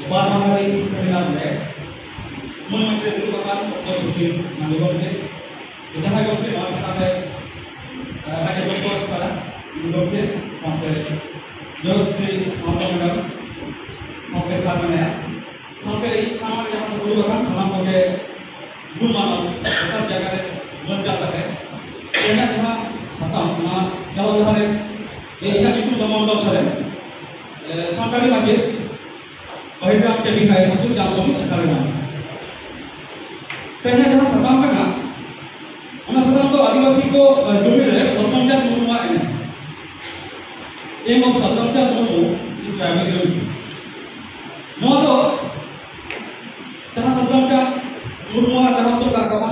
Barangkali seminar mengenai merupakan positif menurutnya jangan dokter orang sampai hanya dokter pada dokter sampai jauh sekali orang sampai sana sampai sama yang merupakan sama pakai guna tetap jaga menjaga karena cuma khatam cuma kalau hari yang itu zaman dokter sampai lagi Baiklah kita bihai school jamu sekarang. Karena jama satam kan, mana satam tu आदिवासी को डोमिल है, साtam क्या चुनुआ है? ये मग साtam क्या चुनुआ ये tribal लोग। नौ तो जहाँ साtam क्या चुनुआ जहाँ तो कारकामा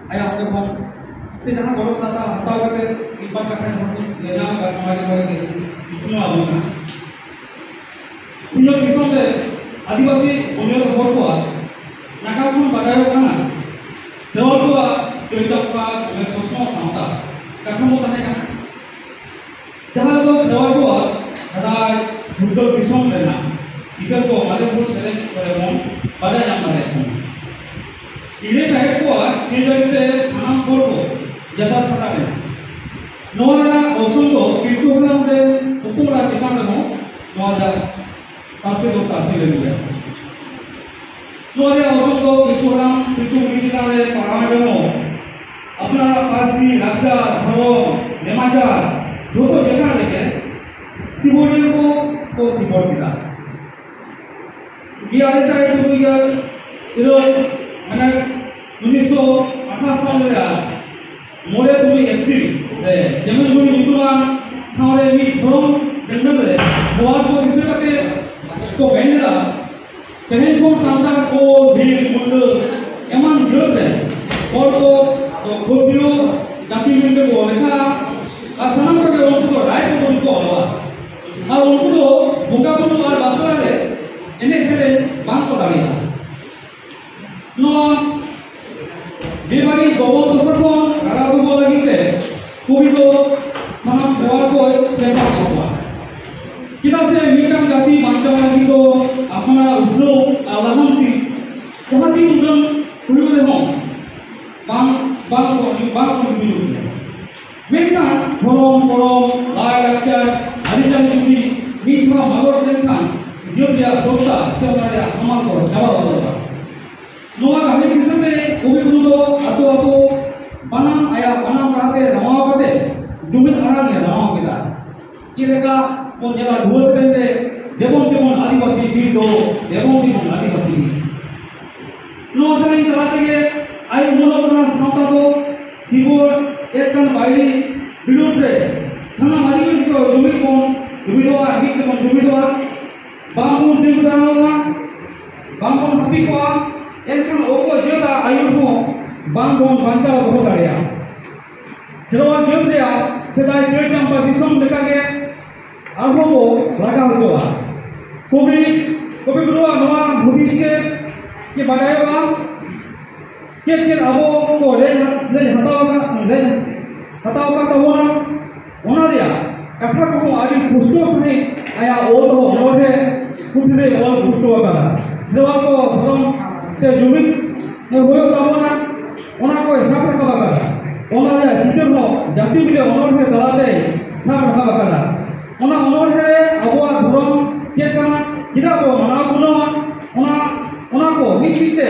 आया हमके पास से जहाँ गौरव साता हताव करके इबाद करते हैं हम लेना कारकामा के चुनुआ बोलना। सिंगल किस्म के आदिवासी उन्हें हर को नाकाकुन बादायो काना खेवाल को चरित्र का सोचना सांता कथमो तने का जहाँ तो खेवाल को राज भूगोल किस्म लेना इधर को हमारे पुरुष करे करेमोन बादा जाम बादा इधर साइड को सीजरिते साम को जता खता है नोरा ओसुन को किंतु हम दे हुकुमरा चितान नो नोरा कासे लोग कासे ले लिया नोरे औसत को इस्लाम पितु मिटिना ले पारामेडो अपना पासी राजा धर्म नेमाचा जो तो जगह लेके सिबोरियन को सिबोर किया ये आगे सारे तो ये इधर मैंने 1928 साल में यार मोरे तुम्हें एक्टिव है जमीन बुरी मितुआ हमारे भी धर्म जन्म में बुआर को इसे करके को बेंडा कहीं को सामना को भीड़ मुंड एमन जोर है और को खोदियो जाति में को लेखा आसाम के उनको राय को उनको हुआ और उनको भूखा को और बातों है इन्हें से बांग को डालिया नो बीमारी गोबो तो सब को करा को लगी थे कोई तो समाज सेवा को कैसा हुआ kita se mikam jati bangsa lagi to apna udno alahun ti kohati udon kulule ho bang ko bilu mekhan borom lai lakcha harijan ti mitha magor lekhan jobya sobta chawara samal ko jawa hoba noa kami kisame kobi udo ato banam aya banam rate rawa kate dumit arang ya rawa kita kileka Pokoknya dua sebentar, demon आदिवासी भी दो, demon आदिवासी भी। नौ समय चलाते गए, आई मोनोटोना समाप्त हो, सिबोर एक कन बाइली बिल्कुल थे, थाना आदिवासी को जुबिदोआ, अभी के जुबिदोआ, बांगों दिवसांगों, बांगों हपी को एक कन ओको जोता आयु को बांगों बंचा बहुत आ गया। चलो आज जोते आ, सेदाई जोत जंपा दिसों देखा गया अब वो लगा हुआ कोबी गुरुआ नवा भूमिश के बढ़ाएगा के अब को ले हटाओगा तो होना दिया कथा को आदि पुष्टो सही आया और तो मोटे कुछ दे और पुष्टो का जब आपको हम से जुबित ने होयो होना को हिसाब रखा होना दिया जितने हो जाति भी होना है दलाते हिसाब रखा ona onor here abwa dhurom ke kana kida ko mana guno ona ko mikite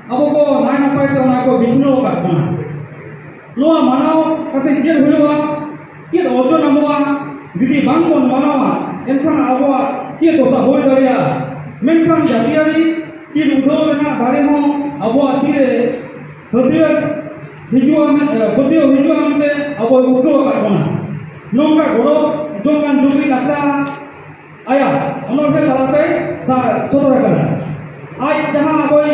abo ko nai na pai ona ko bishno ka kana noa manao kate je huwa ke ojo namwa didi bangkon manawa enkhan abwa ke dosa hoy daria menkhan jatiari ki udo na dare ho abwa tire hodiyo hijua ante abo udo ka kana नोंगा गोरो जोंगान जुबी लगा आया अनोखे लाते सा सोतरा करना आज जहाँ कोई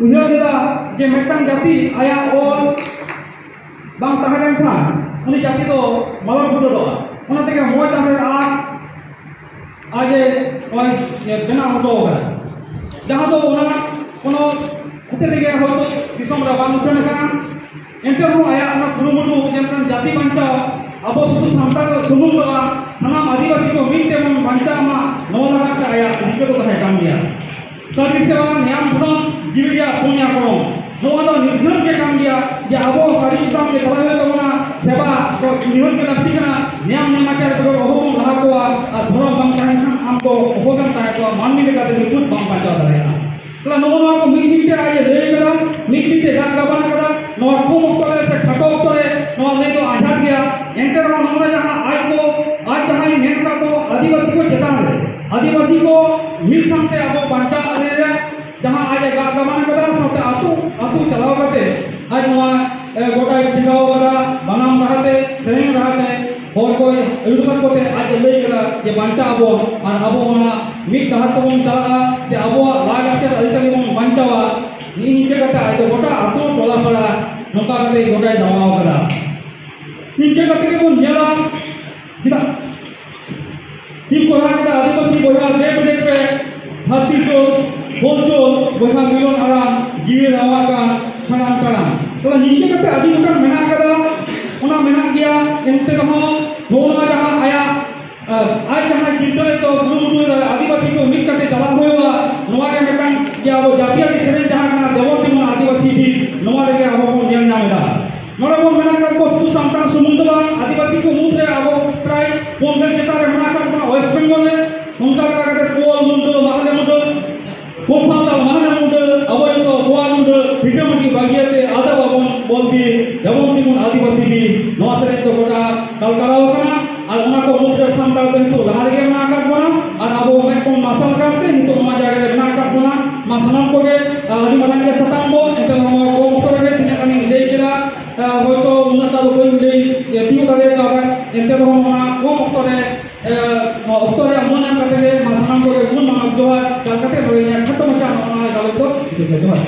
उन्हें दिला जे मेटन जाति आया और बांग तहरन था उन्हें जाति तो मालूम बुद्ध दो उन्हें तेरे मोय तहरन आज कोई ये बिना होता होगा जहाँ तो उन्हें उते तेरे हो तो किसम रबान उठने का इंटर हो आया उन्हें गुरुमुटु जैसे जाति बंचा अब सुबह सांता को सुबह का थाना आदिवासी को मीट तेमन बंचा मा ᱨᱟᱹᱥᱠᱟᱹ ᱫᱚ ᱛᱟᱦᱮᱸ ᱠᱟᱱ ᱜᱮᱭᱟ ᱥᱟᱹᱨᱤ ᱥᱮᱵᱟ ᱧᱟᱢ ᱫᱷᱚᱨᱚᱢ ᱡᱤᱣᱤ ᱨᱮᱭᱟᱜ ᱯᱩᱱᱭᱟ ᱠᱚᱨᱚᱢ ᱱᱚᱣᱟ ᱫᱚ ᱱᱤᱨᱜᱷᱟᱹᱱ ᱜᱮ ᱠᱟᱱ ᱜᱮᱭᱟ ᱡᱮ ᱟᱵᱚ ᱥᱟᱹᱨᱤ ᱪᱮᱛᱟᱱ ᱜᱮ ᱪᱟᱞᱟᱣ ᱦᱩᱭᱩᱜ ᱛᱟᱵᱚᱱᱟ ᱥᱮᱵᱟ ᱱᱤᱨᱜᱷᱟᱹᱱ ᱜᱮ ᱞᱟᱹᱠᱛᱤ ᱠᱟᱱᱟ ᱧᱟᱢ ᱧᱟᱢᱟᱪᱟᱨ ᱵᱮᱜᱚᱨ ᱚᱦᱚ ᱵᱚᱱ ᱞᱟᱦᱟ ᱠᱚᱣᱟ ᱟᱨ ᱫᱷᱚᱨᱚᱢ ᱵᱟᱝ ᱛᱟᱦᱮᱱ ᱠᱷᱟᱱ ᱟᱢ ᱫᱚ ᱚᱦᱚᱜᱮᱢ ᱛᱟᱦᱮᱸ ᱠᱚᱣᱟ ᱢᱟᱹᱱᱢᱤ ᱞᱮᱠᱟᱛᱮ ᱱᱤᱯᱷᱩᱴ ᱵᱟᱢ ᱵᱟᱧᱪᱟᱣ ᱫᱟᱲᱮᱭᱟᱜᱼᱟ তাহলে নমুনা কো মিটিতে আয়ে লই গেলা মিটিতে ডাক গাবান করা নয়া কম অক্তরে সে খাটো অক্তরে নয়া লই তো আঝাট গিয়া এন্তে রা নমুনা জাহা আজ জাহাই মেন কা তো আদিবাসী को चेतान रे आदिवासी को मिल सामते अब बांचा रे जहां आज डाक गाबान करा साथे आतु चलाव करते आज नया गोटा ठिकाव करा बनाम रहते सेरेंग रहते और कोई उड़ुकत कोते आज लई गला जे बांचा अब और अब ओना मिट डहार तबन चला से अब लागाचे अलचली बन बांचावा नी निके कते आज गोटा आतु टोला पड़ा नोका कते गोटा जावाव करा निके कते के बन नेला किदा सिम कोला कते आदिवासी बोला देख पे धरती तो बोल बोला मिलन आराम जीवे रावा का खनाम करम तो निके कते आदि गोटा मेना कदा ओना मेना गया एंते रहो नोना जहां आया आज जहां चिंता तो गुरु आदिवासी को मिट करके चला हुआ नोआ के मेकान या वो जातीय सेरें जहां kana देवती मन आदिवासी भी नोआ रे अब को जेल नामेदा नोरा को मेना का को सु संतान सुमुंदवा आदिवासी को मुंड रे अब प्राय पोंगल जेता रे मेना का वेस्ट बंगाल रे उनका का पोल मुंड माले मुंड को संतान माने मुंड अवय तो गोवा मुंड भिडमटी बागियाते आदा बाबन बोलबी देवती मन आदिवासी भी नोआ सेरे तो गोटा कलकलाव kana আর ওনা কো মুদ্রা সামটাও কিন্তু লাহারগে না কাটবো না আর আবো মে কোন মাসাল কাটতে কিন্তু নয়া জায়গায় না কাটবো না মাসানাম করে আদি মাদানকে সতামবো এটা নম কো করে তিনে কানি দেই কেরা হয়তো উন্নতা কই দেই টিউ দাদে কাটা এতে রকম না কম অক্তরে মনে কাটে মাসানাম করে গুণ মানব জোয়া কাটতে হই না ছোট মচা না গালো তো ঠিক আছে